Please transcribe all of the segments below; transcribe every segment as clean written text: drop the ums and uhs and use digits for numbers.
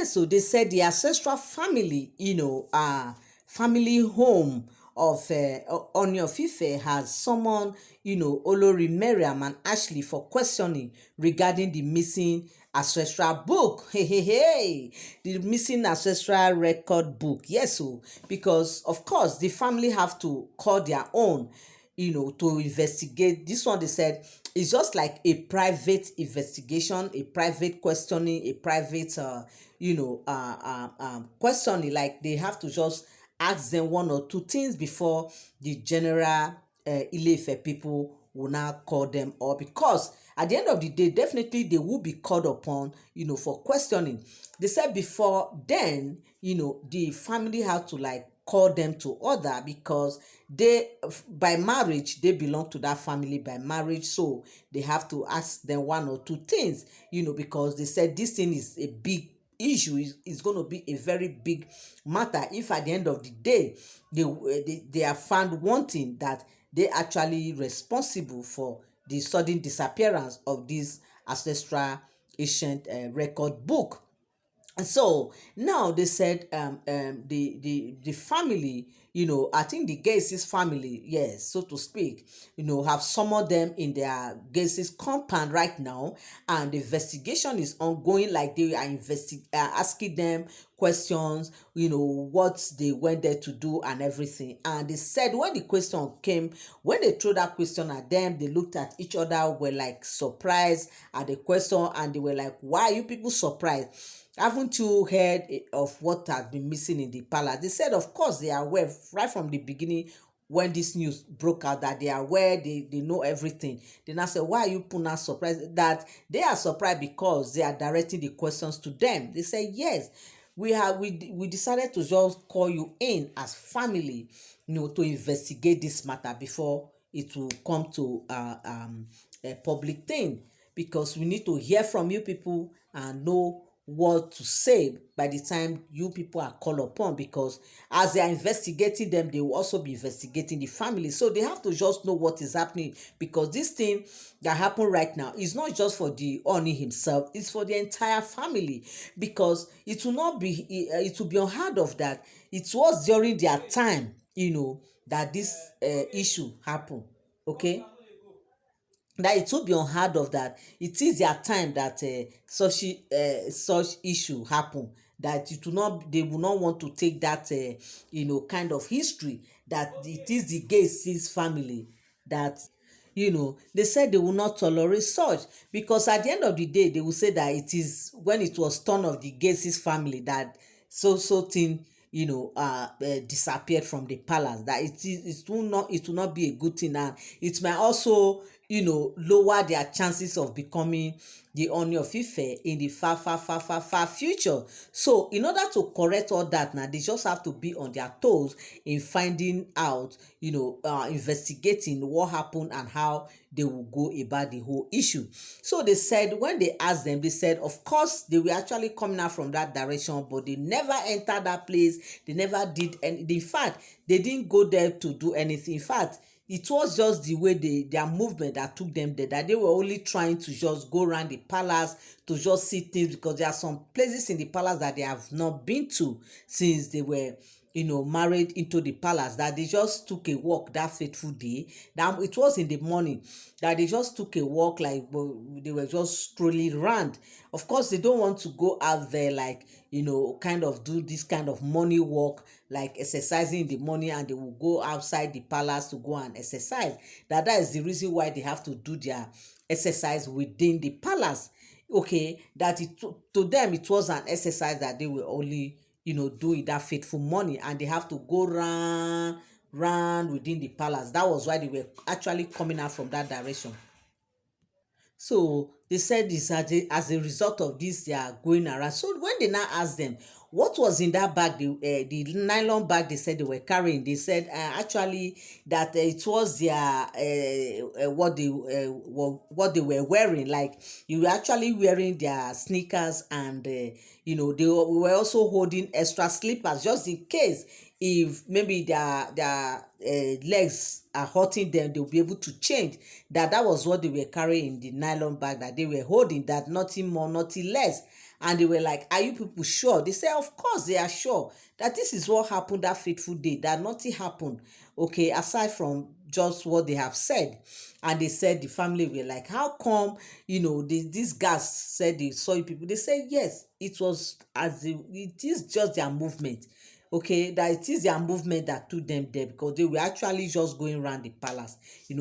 yes, so they said the ancestral family, family home of Ooni of Ife has summoned, Olori, Mariam, and Ashley for questioning regarding the missing ancestral book. Hey, hey, hey, the missing ancestral record book. Yes, so because of course the family have to call their own, to investigate. This one they said it's just like a private investigation, a private questioning, a private, questioning. Like they have to just ask them one or two things before the general Ile-Ife people will now call them, or because at the end of the day, definitely they will be called upon, for questioning. They said before then, the family had to like call them to order because they, by marriage, they belong to that family by marriage, so they have to ask them one or two things, because they said this thing is a big issue, is going to be a very big matter if at the end of the day they are found wanting, that they actually responsible for the sudden disappearance of this ancestral ancient record book. And so now they said the family, I think the Geisi's family, yes, so to speak, have summoned them in their Geisi's compound right now, and the investigation is ongoing. Like they are asking them questions, what they went there to do and everything. And they said when the question came, when they threw that question at them, they looked at each other, were like surprised at the question, and they were like, why are you people surprised? Haven't you heard of what has been missing in the palace? They said, of course, they are aware right from the beginning when this news broke out, that they are aware, they know everything. They now say, why are you not surprised? That they are surprised because they are directing the questions to them. They say, yes, we decided to just call you in as family, to investigate this matter before it will come to a public thing, because we need to hear from you people and know what to say by the time you people are called upon, because as they are investigating them, they will also be investigating the family, so they have to just know what is happening, because this thing that happened right now is not just for the Ooni himself, it's for the entire family, because it will not be it will be unheard of that it was during their time, that this issue happened. Okay, that it will be unheard of that it is their time that such issue happen, that it will not, they will not want to take that kind of history, that it is the Geisi's family that, they said they will not tolerate such, because at the end of the day they will say that it is when it was turn of the Geisi's family that so thing, disappeared from the palace, that it will not be a good thing, and it might also, lower their chances of becoming the Ooni of Ife in the far future. So in order to correct all that, now they just have to be on their toes in finding out, investigating what happened and how they will go about the whole issue. So they said when they asked them, they said of course they were actually coming out from that direction, but they never entered that place, they never did any, in fact they didn't go there to do anything. In fact, it was just the way their movement that took them there, that they were only trying to just go around the palace to just see things, because there are some places in the palace that they have not been to since they were, married into the palace, that they just took a walk that fateful day. That it was in the morning that they just took a walk, like, well, they were just strolling around. Of course, they don't want to go out there like, kind of do this kind of morning walk, like exercising in the morning, and they will go outside the palace to go and exercise. That is the reason why they have to do their exercise within the palace. Okay, that to them it was an exercise that they were only, doing that fateful morning, and they have to go round within the palace. That was why they were actually coming out from that direction. So they said this as a result of this, they are going around. So when they now asked them what was in that bag, the nylon bag they said they were carrying, they said actually that it was their what they were wearing. Like, you were actually wearing their sneakers, and they were also holding extra slippers just in case if maybe their legs are hurting them, they'll be able to change. That was what they were carrying in the nylon bag that they were holding, that nothing more, nothing less. And they were like, are you people sure? They said, of course they are sure that this is what happened that fateful day, that nothing happened, okay, aside from just what they have said. And they said, the family were like, how come, these guys said they saw you people? They said, yes, it is just their movement, okay, that it is their movement that took them there, because they were actually just going around the palace,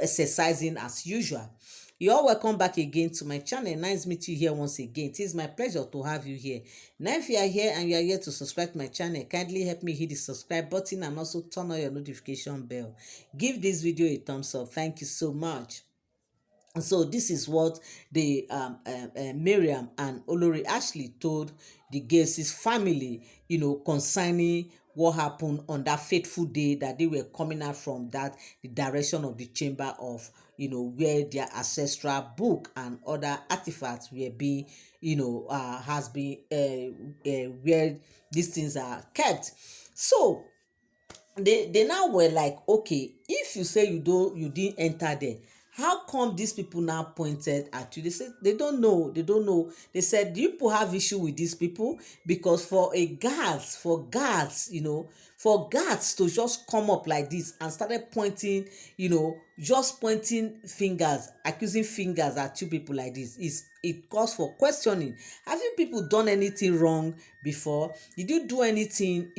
exercising as usual. You all welcome back again to my channel. Nice meet you here once again. It is my pleasure to have you here. Now, if you are here and you are here to subscribe to my channel, kindly help me hit the subscribe button and also turn on your notification bell. Give this video a thumbs up. Thank you so much. And so this is what the Miriam and Olori actually told the Geisi's family, concerning what happened on that fateful day that they were coming out from the direction of the chamber of, where their ancestral book and other artifacts were being, has been, where these things are kept. So they now were like, okay, if you say you didn't enter there, how come these people now pointed at you? They said they don't know. They said, do you people have issue with these people? Because for guards to just come up like this and started pointing, just pointing fingers, accusing fingers at you people like this, it calls for questioning. Have you people done anything wrong before? Did you do anything,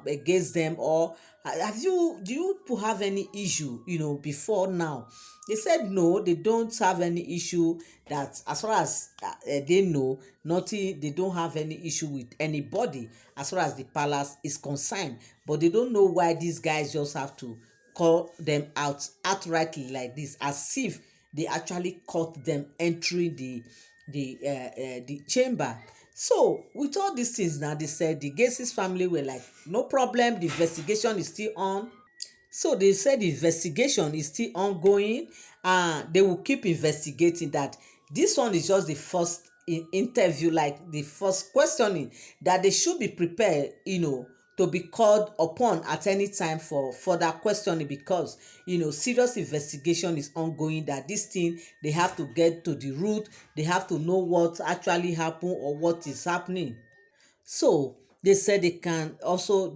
against them? Or do you people have any issue, before now? They said no, they don't have any issue, that as far as they know, nothing, they don't have any issue with anybody as far as the palace is concerned. But they don't know why these guys just have to call them out outrightly like this, as if they actually caught them entering the chamber. So with all these things now, they said the Geisi's family were like, no problem, the investigation is still on. So they said the investigation is still ongoing, and they will keep investigating. That this one is just the first interview, like the first questioning, that they should be prepared, to be called upon at any time for further questioning, because serious investigation is ongoing. That this thing, they have to get to the root, they have to know what actually happened or what is happening. So they said they can also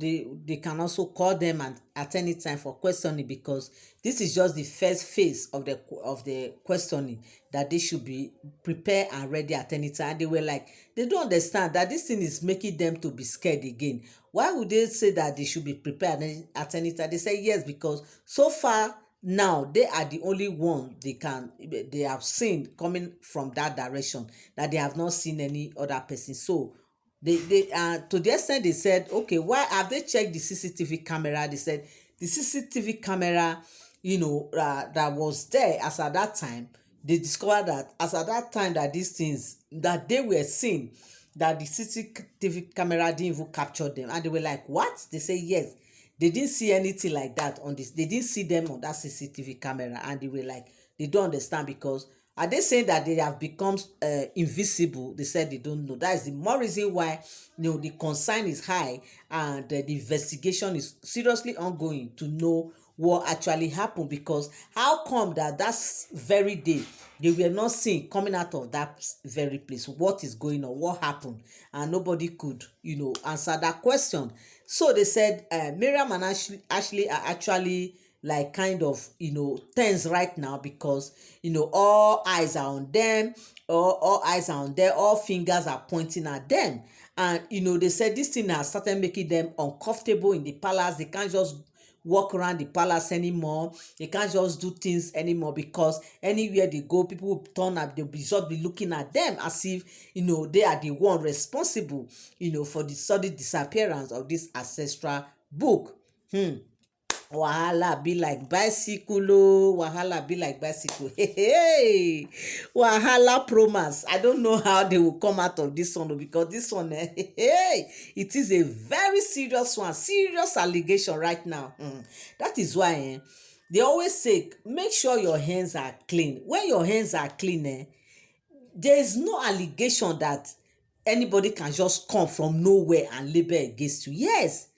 call them at any time for questioning, because this is just the first phase of the questioning, that they should be prepared and ready at any time. And they were like, they don't understand that this thing is making them to be scared again. Why would they say that they should be prepared at any time? They say yes, because so far now they are the only one they have seen coming from that direction, that they have not seen any other person. So they to the extent they said, okay, why have they checked the CCTV camera? They said the CCTV camera, that was there as at that time, they discovered that as at that time, that these things that they were seeing, that the CCTV camera didn't even capture them. And they were like, what? They say yes, they didn't see anything like that on this, they didn't see them on that CCTV camera. And they were like, they don't understand, because are they saying that they have become invisible? They said they don't know. That is the more reason why, the concern is high, and the investigation is seriously ongoing to know what actually happened. Because how come that very day they were not seen coming out of that very place? What is going on? What happened? And nobody could, answer that question. So they said Miriam and Ashley are actually like kind of tense right now, because all eyes are on them, or all eyes are on there, all fingers are pointing at them. And they said this thing has started making them uncomfortable in the palace. They can't just walk around the palace anymore, they can't just do things anymore, because anywhere they go, people will turn up, they'll just be looking at them as if they are the one responsible for the sudden disappearance of this ancestral book. Wahala be like bicycle, oh, wahala be like bicycle. Hey, wahala promise. I don't know how they will come out of this one, because this one, it is a very serious one, serious allegation right now. That is why they always say, make sure your hands are clean. When your hands are clean, there is no allegation that anybody can just come from nowhere and label against you. Yes,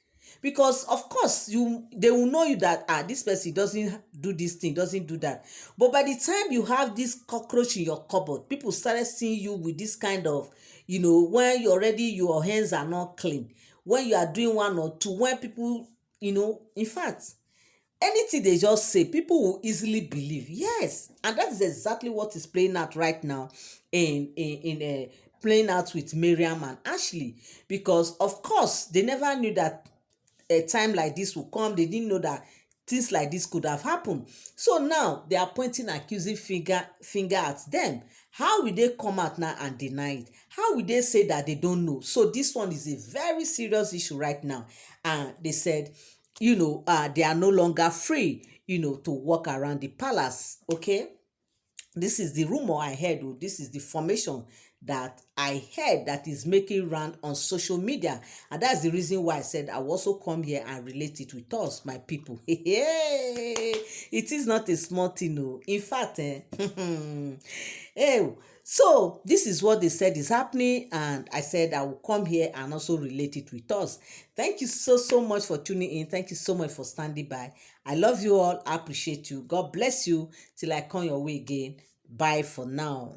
because of course they will know you that this person doesn't do this thing, doesn't do that. But by the time you have this cockroach in your cupboard, people started seeing you with this kind of, when you already, your hands are not clean, when you are doing one or two, when people, in fact, anything they just say, people will easily believe. Yes, and that is exactly what is playing out right now in playing out with Miriam and Ashley, because of course they never knew that a time like this will come. They didn't know that things like this could have happened. So now they are pointing accusing finger at them. How will they come out now and deny it? How will they say that they don't know? So this one is a very serious issue right now. And they said, they are no longer free, to walk around the palace. Okay, this is the rumor I heard. Oh, this is the formation that I heard that is making round on social media, and that's the reason why I said I will also come here and relate it with us, my people. It is not a small thing, no. In fact, hey, so this is what they said is happening, and I said I will come here and also relate it with us. Thank you so much for tuning in. Thank you so much for standing by. I love you all. I appreciate you. God bless you till I come your way again. Bye for now.